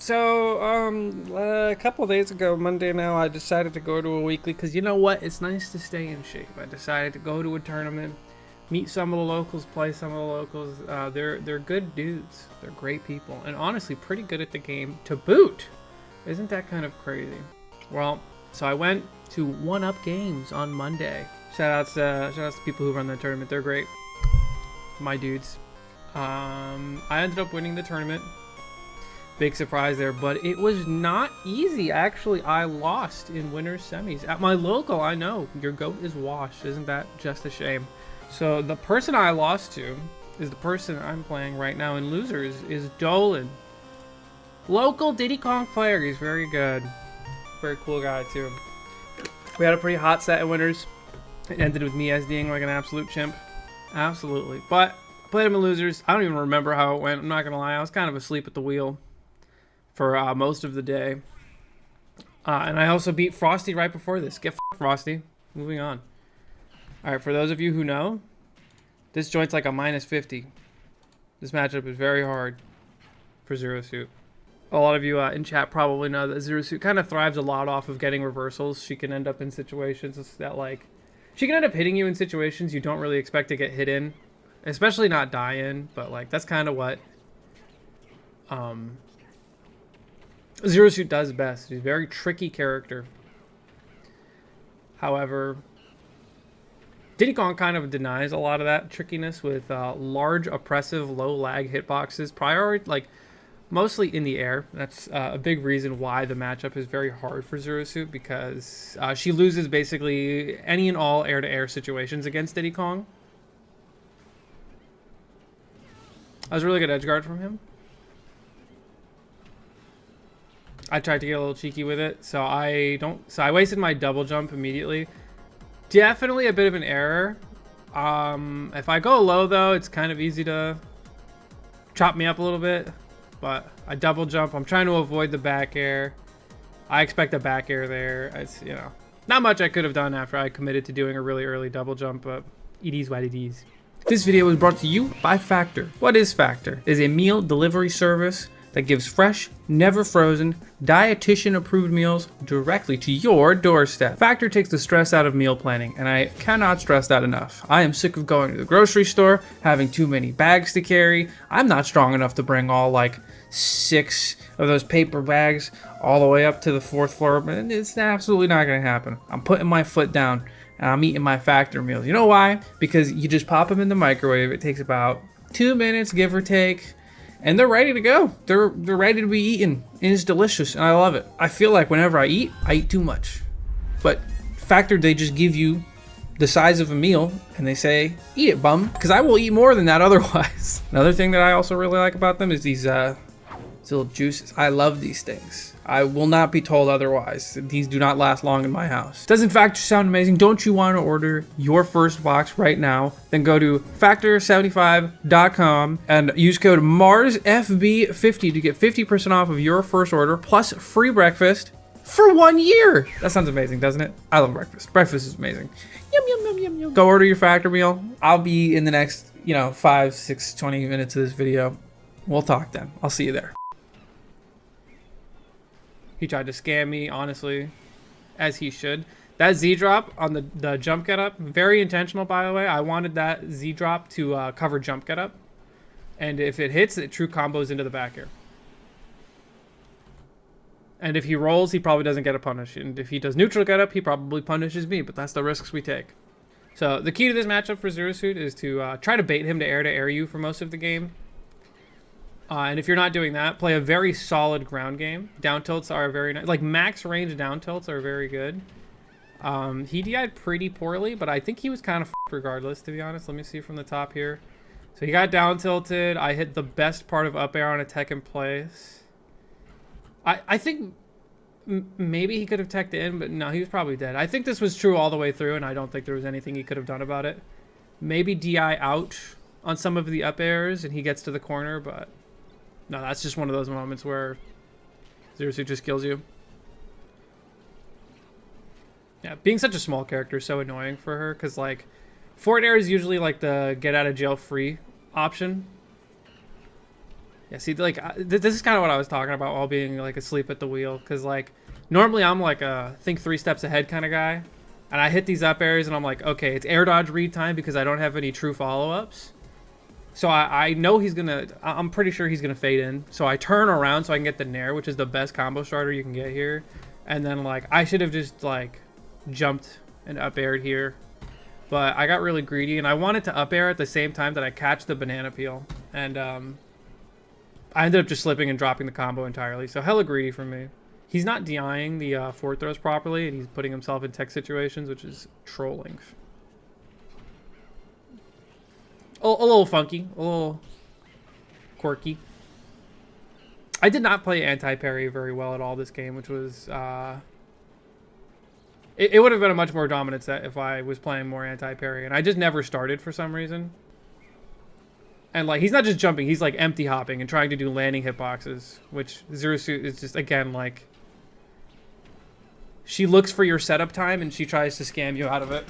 A couple days ago, Monday now, I decided to go to a weekly because you know what? It's nice to stay in shape. I decided to go to a tournament, meet some of the locals, play some of the locals. They're good dudes. They're great people, and honestly, pretty good at the game to boot. Isn't that kind of crazy? Well, so I went to One Up Games on Monday. Shoutouts to people who run the tournament. They're great. My dudes. I ended up winning the tournament. Big surprise there, but it was not easy. Actually, I lost in winners semis at my local. I know your goat is washed. Isn't that just a shame? So the person I lost to is the person I'm playing right now in losers is Dolan, local Diddy Kong player. He's very good, very cool guy too. We had a pretty hot set in winners. It ended with me SDing like an absolute chimp, absolutely. But I played him in losers. I don't even remember how it went. I'm not gonna lie. I was kind of asleep at the wheel for most of the day. And I also beat Frosty right before this. Get Frosty. Moving on. Alright, for those of you who know, this joint's like a -50. This matchup is very hard for Zero Suit. A lot of you in chat probably know that Zero Suit kind of thrives a lot off of getting reversals. She can end up in situations that like... She can end up hitting you in situations you don't really expect to get hit in. Especially not die in, but like that's kind of what... Zero Suit does best. She's a very tricky character. However, Diddy Kong kind of denies a lot of that trickiness with large, oppressive, low lag hitboxes. Like mostly in the air. That's a big reason why the matchup is very hard for Zero Suit, because she loses basically any and all air-to-air situations against Diddy Kong. That was a really good edge guard from him. I tried to get a little cheeky with it, so I wasted my double jump immediately. Definitely a bit of an error. If I go low though, it's kind of easy to chop me up a little bit, but I double jump. I'm trying to avoid the back air. I expect a back air there. It's, you know, not much I could have done after I committed to doing a really early double jump, but it is what it is. This video was brought to you by Factor. What is Factor? It is a meal delivery service that gives fresh, never frozen, dietitian approved meals directly to your doorstep. Factor takes the stress out of meal planning, and I cannot stress that enough. I am sick of going to the grocery store, having too many bags to carry. I'm not strong enough to bring all like 6 of those paper bags all the way up to the 4th floor, but it's absolutely not gonna happen. I'm putting my foot down and I'm eating my Factor meals. You know why? Because you just pop them in the microwave. It takes about 2 minutes, give or take. And they're ready to go. They're ready to be eaten. And it's delicious, and I love it. I feel like whenever I eat too much. But Factor, they just give you the size of a meal, and they say, eat it, bum. Because I will eat more than that otherwise. Another thing that I also really like about them is these little juices. I love these things. I will not be told otherwise. These do not last long in my house. Doesn't Factor sound amazing? Don't you want to order your first box right now? Then go to factor75.com and use code MarsFB50 to get 50% off of your first order plus free breakfast for 1 year. That sounds amazing, doesn't it? I love breakfast. Breakfast is amazing. Yum, yum, yum, yum, yum. Go order your Factor meal. I'll be in the next, 5, 6, 20 minutes of this video. We'll talk then. I'll see you there. He tried to scam me, honestly, as he should. That Z-drop on the jump get-up, very intentional, by the way. I wanted that Z-drop to cover jump get-up. And if it hits, it true combos into the back air. And if he rolls, he probably doesn't get a punish. And if he does neutral get-up, he probably punishes me. But that's the risks we take. So the key to this matchup for Zero Suit is to try to bait him to air you for most of the game. And if you're not doing that, play a very solid ground game. Down tilts are very nice. Like max range down tilts are very good. He DI'd pretty poorly, but I think he was kind of f***ed regardless, to be honest. Let me see from the top here. So he got down tilted. I hit the best part of up air on a tech in place. I think maybe he could have teched in, but no, he was probably dead. I think this was true all the way through, and I don't think there was anything he could have done about it. Maybe DI out on some of the up airs, and he gets to the corner, but... No, that's just one of those moments where Zero Suit just kills you. Yeah, being such a small character is so annoying for her, because, like, forward air is usually, like, the get-out-of-jail-free option. Yeah, see, like, this is kind of what I was talking about while being, like, asleep at the wheel. Because, like, normally I'm, like, a think 3 steps ahead kind of guy. And I hit these up airs, and I'm like, okay, it's air dodge read time because I don't have any true follow-ups. So I know he's going to... I'm pretty sure he's going to fade in. So I turn around so I can get the nair, which is the best combo starter you can get here. And then, like, I should have just, like, jumped and up aired here. But I got really greedy, and I wanted to up air at the same time that I catch the banana peel. And, I ended up just slipping and dropping the combo entirely. So hella greedy from me. He's not DIing the forward throws properly, and he's putting himself in tech situations, which is trolling. A little funky, a little quirky. I did not play anti-parry very well at all this game, which was... It would have been a much more dominant set if I was playing more anti-parry, and I just never started for some reason. And, like, he's not just jumping, he's, like, empty hopping and trying to do landing hitboxes, which Zero Suit is just, again, like... She looks for your setup time, and she tries to scam you out of it.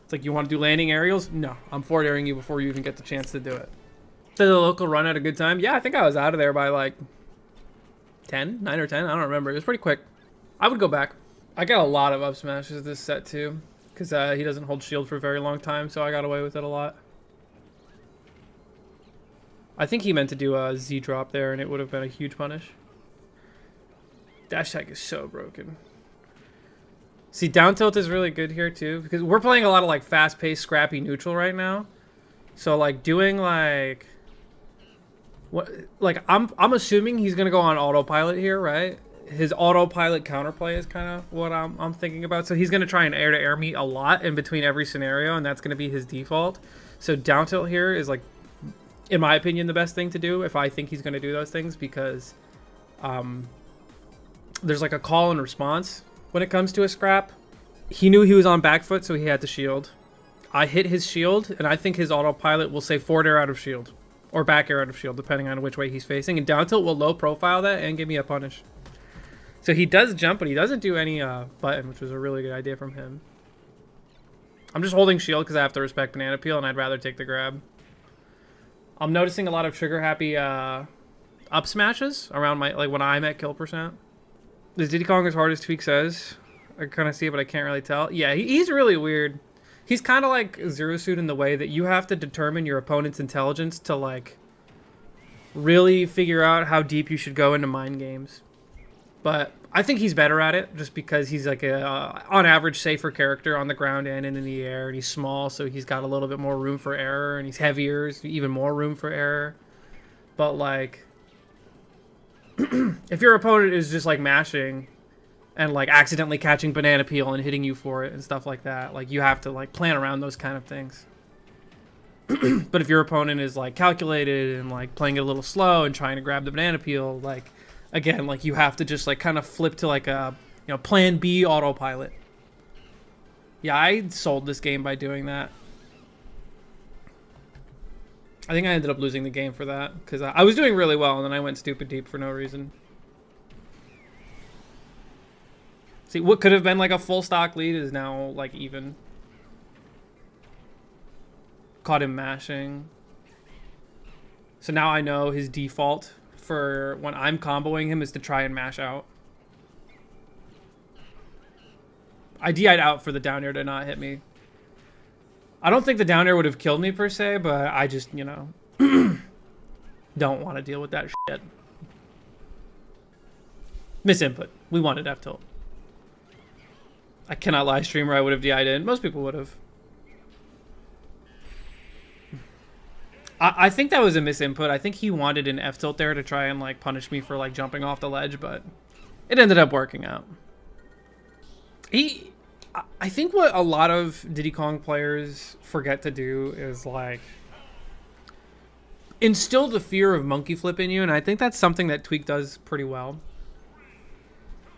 It's like, you want to do landing aerials? No, I'm forward airing you before you even get the chance to do it. Did the local run at a good time? Yeah, I think I was out of there by, like, 10? 9 or 10? I don't remember. It was pretty quick. I would go back. I got a lot of up smashes this set, too, because he doesn't hold shield for a very long time, so I got away with it a lot. I think he meant to do a Z drop there, and it would have been a huge punish. Dash tag is so broken. See, down tilt is really good here too, because we're playing a lot of like fast-paced, scrappy neutral right now. So like doing like what, like I'm assuming he's gonna go on autopilot here, right? His autopilot counterplay is kind of what I'm thinking about. So he's gonna try and air-to-air me a lot in between every scenario, and that's gonna be his default. So down tilt here is like, in my opinion, the best thing to do if I think he's going to do those things, because there's like a call and response when it comes to a scrap. He knew he was on back foot, so he had to shield. I hit his shield, and I think his autopilot will say forward air out of shield, or back air out of shield, depending on which way he's facing. And down tilt will low profile that and give me a punish. So he does jump, but he doesn't do any button, which was a really good idea from him. I'm just holding shield because I have to respect banana peel, and I'd rather take the grab. I'm noticing a lot of trigger happy up smashes around my, like when I'm at kill percent. Is Diddy Kong as hard as Tweak says? I kind of see it, but I can't really tell. Yeah, he's really weird. He's kind of like Zero Suit in the way that you have to determine your opponent's intelligence to like really figure out how deep you should go into mind games. But I think he's better at it just because he's like a, on average, safer character on the ground and in the air. And he's small, so he's got a little bit more room for error. And he's heavier, so even more room for error. But, like, if your opponent is just, like, mashing and, like, accidentally catching banana peel and hitting you for it and stuff like that, like, you have to, like, plan around those kind of things. But if your opponent is, like, calculated and, like, playing it a little slow and trying to grab the banana peel, like... Again, like, you have to just, like, kind of flip to, like, a, you know, plan B autopilot. Yeah, I sold this game by doing that. I think I ended up losing the game for that, because I was doing really well, and then I went stupid deep for no reason. See, what could have been, like, a full stock lead is now, like, even. Caught him mashing. So now I know his default for when I'm comboing him is to try and mash out. I DI'd out for the down air to not hit me. I don't think the down air would have killed me per se, but I just, you know, don't want to deal with that shit. Misinput. We wanted F tilt. I cannot lie, streamer. I would have DI'd in. Most people would have. I think that was a misinput. I think he wanted an F tilt there to try and like punish me for like jumping off the ledge, but it ended up working out. I think what a lot of Diddy Kong players forget to do is like instill the fear of monkey flip in you, and I think that's something that Tweak does pretty well.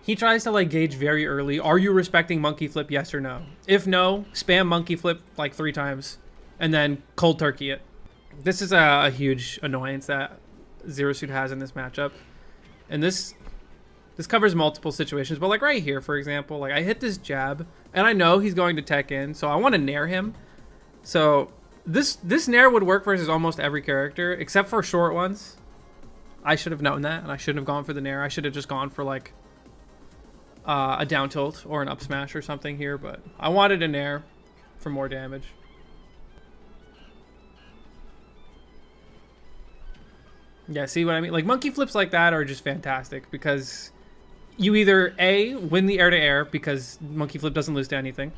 He tries to like gauge very early, are you respecting monkey flip, yes or no? If no, spam monkey flip like 3 times and then cold turkey it. This is a huge annoyance that Zero Suit has in this matchup. And this covers multiple situations, but like right here, for example, like I hit this jab and I know he's going to tech in, so I want to nair him. So This Nair would work versus almost every character except for short ones. I should have known that, and I shouldn't have gone for the Nair. I should have just gone for like a down tilt or an up smash or something here, but I wanted a Nair for more damage. Yeah, see what I mean? Like monkey flips like that are just fantastic because you either A, win the air to air because monkey flip doesn't lose to anything,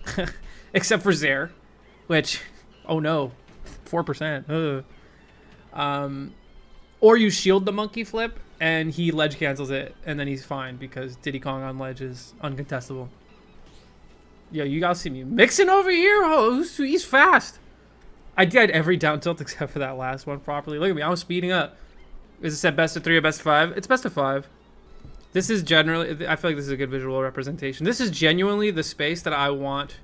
except for Zaire, which, oh no, 4%. Or you shield the monkey flip and he ledge cancels it and then he's fine because Diddy Kong on ledge is uncontestable. Yo, you guys see me mixing over here? Oh, he's fast. I did every down tilt except for that last one properly. Look at me, I was speeding up. Is it set best of 3 or best of 5? It's best of 5. This is generally, I feel like this is a good visual representation. This is genuinely the space that I want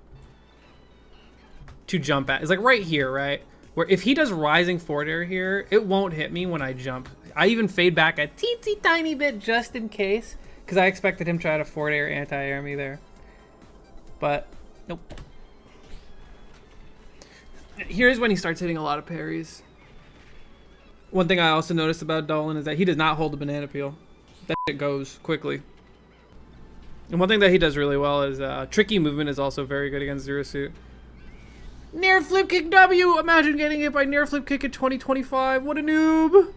to jump at. It's like right here, right? Where if he does rising forward air here, it won't hit me when I jump. I even fade back a teensy tiny bit just in case, because I expected him to try to forward air anti-air me there. But, nope. Here's when he starts hitting a lot of parries. One thing I also noticed about Dolan is that he does not hold the banana peel. That shit goes quickly. And one thing that he does really well is tricky movement is also very good against Zero Suit. Nair flip kick W! Imagine getting it by Nair flip kick in 2025. What a noob!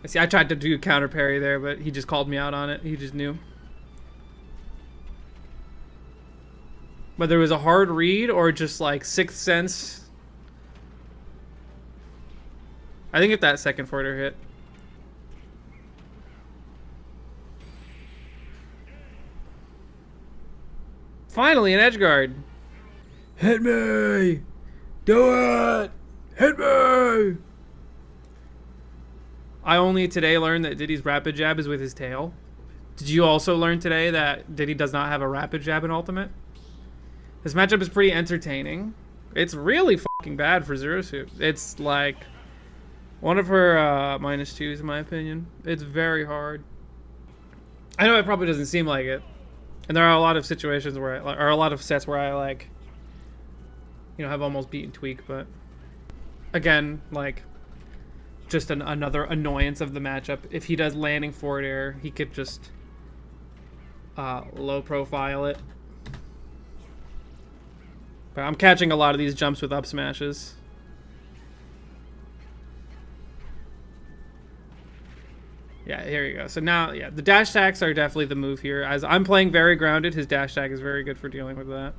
See, I tried to do a counter parry there, but he just called me out on it. He just knew. Whether it was a hard read or just like sixth sense. I think if that second forwarder hit. Finally, an edge guard. Hit me! Do it! Hit me! I only today learned that Diddy's rapid jab is with his tail. Did you also learn today that Diddy does not have a rapid jab in Ultimate? This matchup is pretty entertaining. It's really fucking bad for Zero Suit. It's like one of her -2s in my opinion. It's very hard. I know it probably doesn't seem like it. And there are a lot of situations where or a lot of sets where I like, you know, have almost beaten Tweak, but again, like just another annoyance of the matchup. If he does landing forward air, he could just low profile it. But I'm catching a lot of these jumps with up smashes. Yeah, here you go. So now, yeah, the dash attacks are definitely the move here. As I'm playing very grounded, his dash attack is very good for dealing with that.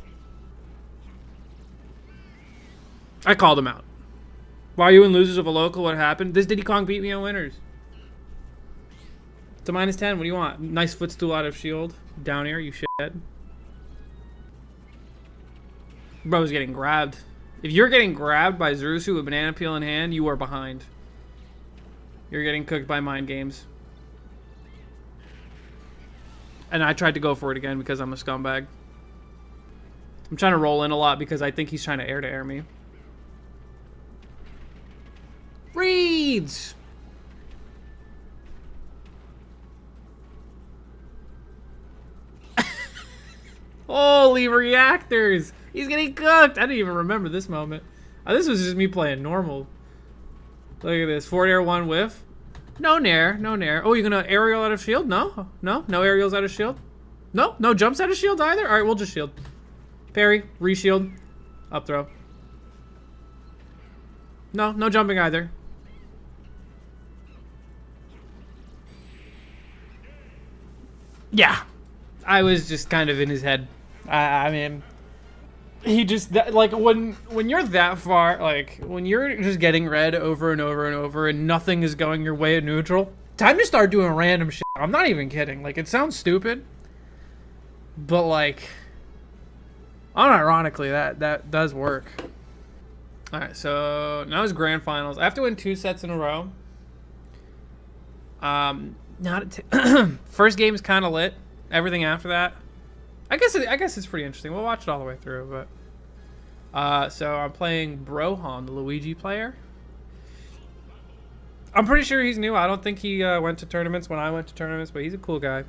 I called him out. Why are you in losers of a local? What happened? This Diddy Kong beat me on winners. It's a -10. What do you want? Nice footstool out of shield. Down air, you shithead. Bro's getting grabbed. If you're getting grabbed by Zurusu with banana peel in hand, you are behind. You're getting cooked by mind games. And I tried to go for it again because I'm a scumbag. I'm trying to roll in a lot because I think he's trying to air me. Reads! Holy reactors! He's getting cooked! I didn't even remember this moment. This was just me playing normal. Look at this. Forward air 1 whiff. No nair. No nair. Oh, you're going to aerial out of shield? No. No? No aerials out of shield? No? No jumps out of shield either? Alright, we'll just shield. Parry. Reshield. Up throw. No. No jumping either. Yeah. I was just kind of in his head. I mean, he just, like, when you're that far, like, when you're just getting red over and over and over and nothing is going your way at neutral, time to start doing random shit. I'm not even kidding. Like, it sounds stupid, but, like, unironically, that does work. Alright, so now it's grand finals. I have to win 2 sets in a row. First game is kind of lit. Everything after that, I guess it's pretty interesting. We'll watch it all the way through, but so I'm playing Brohan, the Luigi player. I'm pretty sure he's new. I don't think he went to tournaments when I went to tournaments, but he's a cool guy.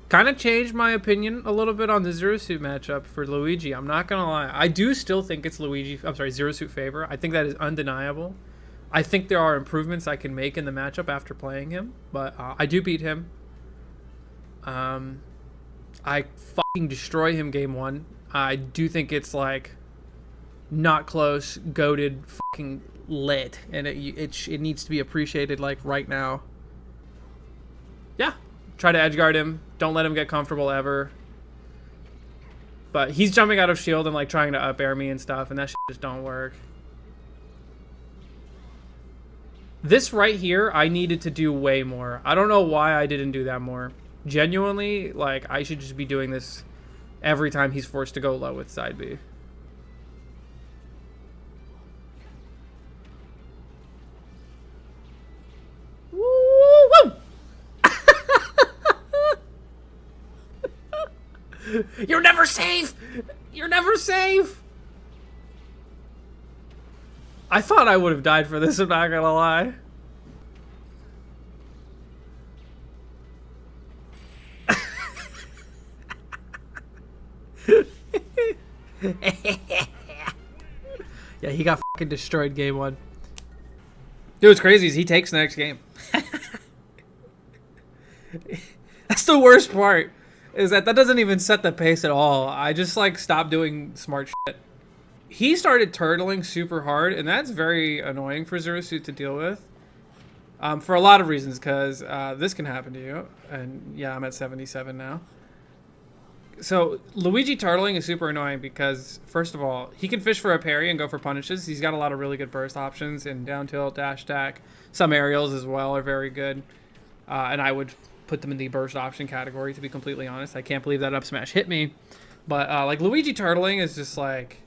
Kind of changed my opinion a little bit on the Zero Suit matchup for Luigi. I'm not gonna lie. I do still think it's Luigi. I'm sorry, Zero Suit favor. I think that is undeniable. I think there are improvements I can make in the matchup after playing him, but I do beat him. I fucking destroy him game one. I do think it's like not close, goated, fucking lit, and it needs to be appreciated like right now. Yeah, try to edgeguard him. Don't let him get comfortable ever. But he's jumping out of shield and like trying to up air me and stuff, and that shit just don't work. This right here, I needed to do way more. I don't know why I didn't do that more. Genuinely, like, I should just be doing this every time he's forced to go low with side B. Woo! You're never safe! You're never safe! I thought I would have died for this, I'm not gonna lie. Yeah, he got fucking destroyed game one. Dude, what's crazy is he takes the next game. That's the worst part, is that doesn't even set the pace at all. I just like stopped doing smart shit. He started turtling super hard, and that's very annoying for Zero Suit to deal with. For a lot of reasons, because this can happen to you. And yeah, I'm at 77 now. So Luigi turtling is super annoying because, first of all, he can fish for a parry and go for punishes. He's got a lot of really good burst options and down tilt, dash attack. Some aerials as well are very good. And I would put them in the burst option category, to be completely honest. I can't believe that up smash hit me. But like Luigi turtling is just like,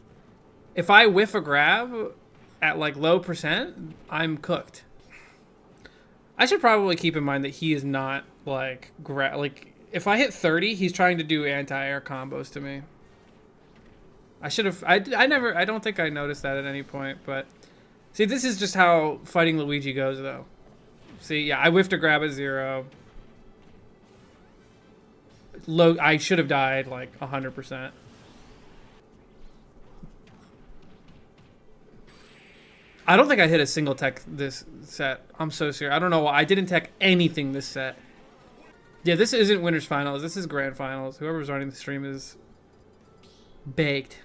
if I whiff a grab at like low percent, I'm cooked. I should probably keep in mind that he is not like if I hit 30, he's trying to do anti-air combos to me. I should have. I don't think I noticed that at any point. But see, this is just how fighting Luigi goes, though. See, yeah, I whiffed a grab at 0. Low. I should have died like 100%. I don't think I hit a single tech this set. I'm so serious. I don't know why. I didn't tech anything this set. Yeah, this isn't Winners Finals. This is Grand Finals. Whoever's running the stream is baked.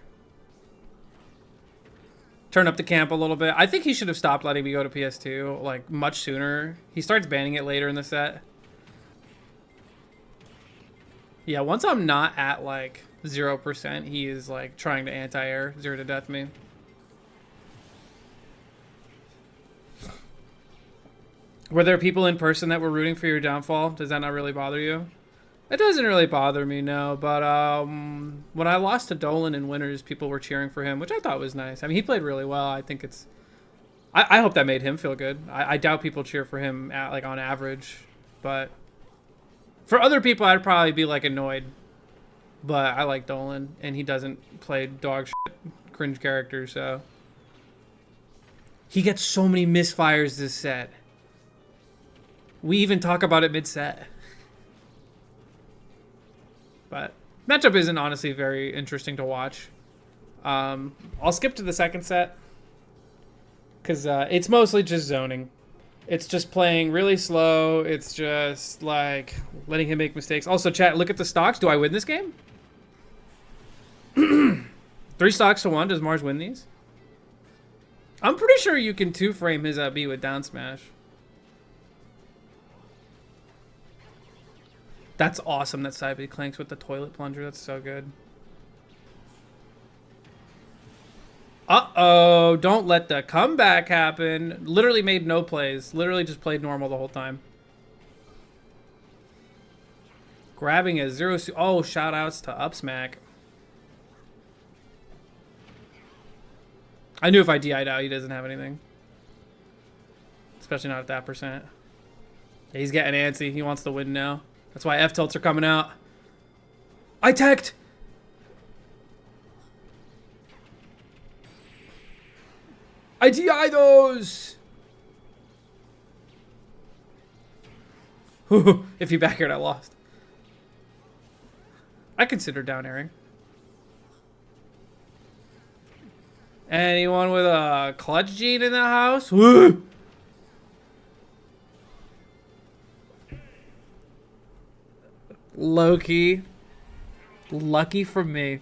Turn up the camp a little bit. I think he should have stopped letting me go to PS2 like much sooner. He starts banning it later in the set. Yeah, once I'm not at like 0%, he is like trying to anti-air 0 to death me. Were there people in person that were rooting for your downfall? Does that not really bother you? It doesn't really bother me, no. But when I lost to Dolan in Winners, people were cheering for him, which I thought was nice. I mean, he played really well. I think it's... I hope that made him feel good. I doubt people cheer for him at, like on average. But for other people, I'd probably be like annoyed. But I like Dolan, and he doesn't play dog shit, cringe characters, so... He gets so many misfires this set. We even talk about it mid-set. But matchup isn't honestly very interesting to watch. I'll skip to the second set. Because it's mostly just zoning. It's just playing really slow. It's just like letting him make mistakes. Also, chat, look at the stocks. Do I win this game? 3 stocks to 1. Does Mars win these? I'm pretty sure you can 2-frame his B with down smash. That's awesome that side B clanks with the toilet plunger. That's so good. Uh-oh. Don't let the comeback happen. Literally made no plays. Literally just played normal the whole time. Grabbing a 0... Oh, shoutouts to up smack. I knew if I DI'd out, he doesn't have anything. Especially not at that percent. Yeah, he's getting antsy. He wants to win now. That's why F-tilts are coming out. I teched! I DI those! If he back aired, I lost. I consider down airing. Anyone with a clutch gene in the house? Woo! Low-key. Lucky for me.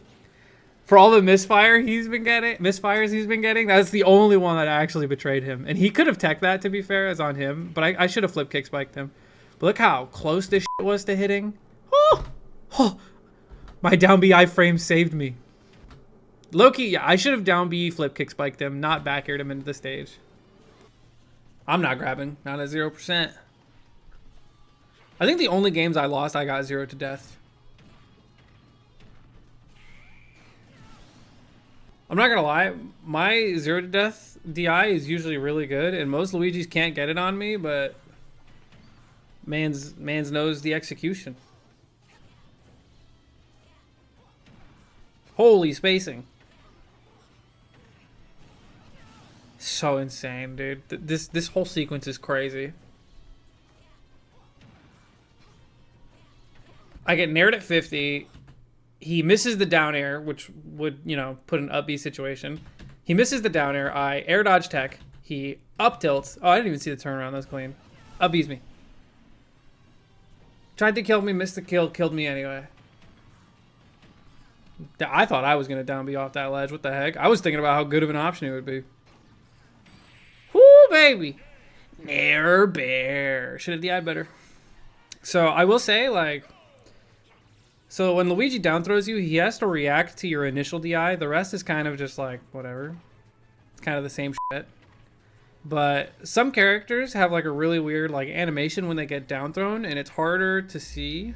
For all the misfires he's been getting, that's the only one that actually betrayed him. And he could have teched that, to be fair, as on him. But I should have flip kick spiked him. But look how close this shit was to hitting. Oh! Oh! My down B iframe saved me. Loki, yeah, I should have down B flip kick spiked him, not back aired him into the stage. I'm not grabbing. Not at 0%. I think the only games I lost, I got 0 to death. I'm not gonna lie, my 0 to death DI is usually really good, and most Luigis can't get it on me, but man's knows the execution. Holy spacing. So insane, dude. This whole sequence is crazy. I get nared at 50. He misses the down air, which would, you know, put an up B situation. He misses the down air. I air dodge tech. He up tilts. Oh, I didn't even see the turnaround. That's clean. Up B's me. Tried to kill me, missed the kill, killed me anyway. I thought I was going to down B off that ledge. What the heck? I was thinking about how good of an option it would be. Whoo, baby. Nair bear. Should have DI'd better. So I will say, like, so when Luigi down throws you, he has to react to your initial DI. The rest is kind of just like, whatever. It's kind of the same shit. But some characters have like a really weird like animation when they get down thrown, and it's harder to see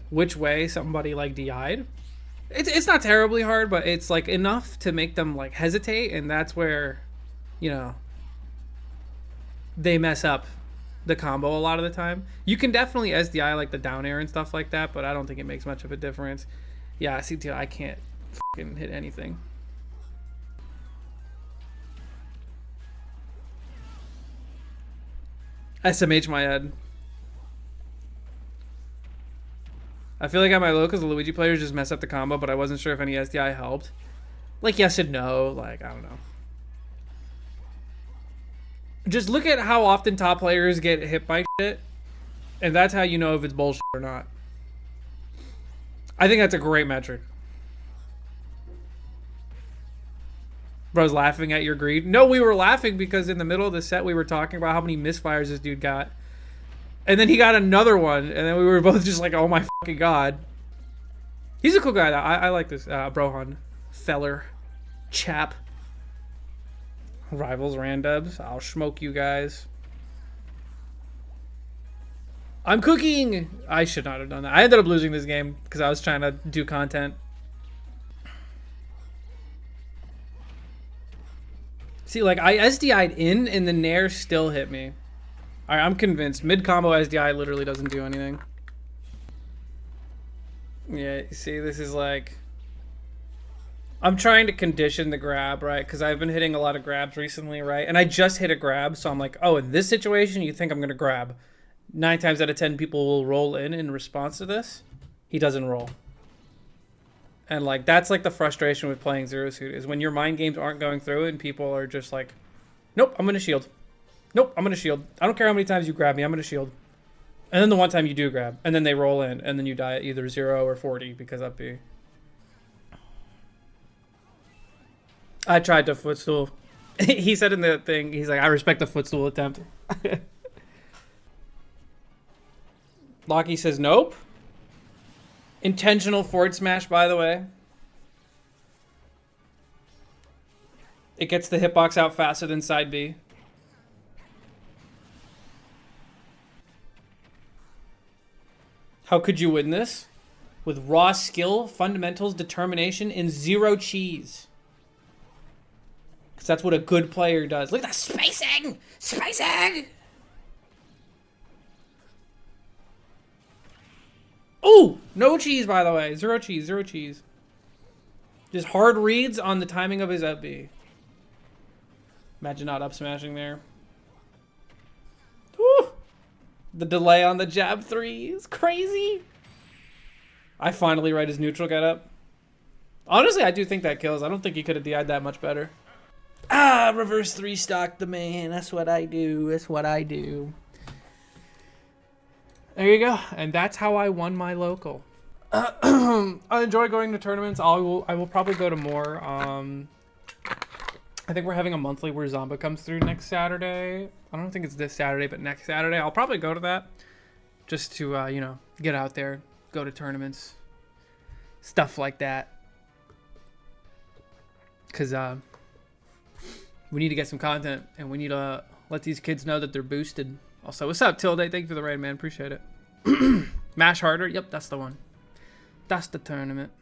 which way somebody like DI'd. It's not terribly hard, but it's like enough to make them like hesitate, and that's where, you know, they mess up the combo a lot of the time. You can definitely SDI like the down air and stuff like that, but I don't think it makes much of a difference. Yeah, CTO, I can't fucking hit anything. SMH my head. I feel like at my low because the Luigi players just mess up the combo, but I wasn't sure if any SDI helped. Like, yes and no. Like, I don't know. Just look at how often top players get hit by shit, and that's how you know if it's bullshit or not. I think that's a great metric. Bro's laughing at your greed. No, we were laughing because in the middle of the set we were talking about how many misfires this dude got. And then he got another one, and then we were both just like, oh my fucking god. He's a cool guy, though. I like this Brohan. Feller. Chap. Rivals, randubs. I'll smoke you guys. I'm cooking! I should not have done that. I ended up losing this game because I was trying to do content. See, like, I SDI'd in, and the Nair still hit me. Alright, I'm convinced. Mid-combo SDI literally doesn't do anything. Yeah, you see, this is like... I'm trying to condition the grab, right? Because I've been hitting a lot of grabs recently, right? And I just hit a grab, so I'm like, oh, in this situation, you think I'm going to grab. 9 times out of 10, people will roll in response to this. He doesn't roll. And, like, that's, like, the frustration with playing Zero Suit, is when your mind games aren't going through and people are just like, nope, I'm going to shield. Nope, I'm going to shield. I don't care how many times you grab me, I'm going to shield. And then the one time you do grab, and then they roll in, and then you die at either 0 or 40 because up B. I tried to footstool. He said in the thing, he's like, I respect the footstool attempt. Locky says, nope. Intentional forward smash, by the way. It gets the hitbox out faster than side B. How could you win this? With raw skill, fundamentals, determination, and 0 cheese. Because that's what a good player does. Look at that spacing! Spacing! Ooh! No cheese, by the way. 0 cheese, 0 cheese. Just hard reads on the timing of his up B. Imagine not up smashing there. Woo! The delay on the jab 3 is crazy. I finally read his neutral getup. Honestly, I do think that kills. I don't think he could have DI'd that much better. Ah, reverse 3-stock the man. That's what I do. That's what I do. There you go. And that's how I won my local. I enjoy going to tournaments. I will probably go to more. I think we're having a monthly where Zomba comes through next Saturday. I don't think it's this Saturday, but next Saturday. I'll probably go to that just to, you know, get out there, go to tournaments, stuff like that. Because we need to get some content, and we need to let these kids know that they're boosted. Also, what's up, Tilde? Thank you for the raid, man. Appreciate it. Mash Harder. Yep, that's the one. That's the tournament.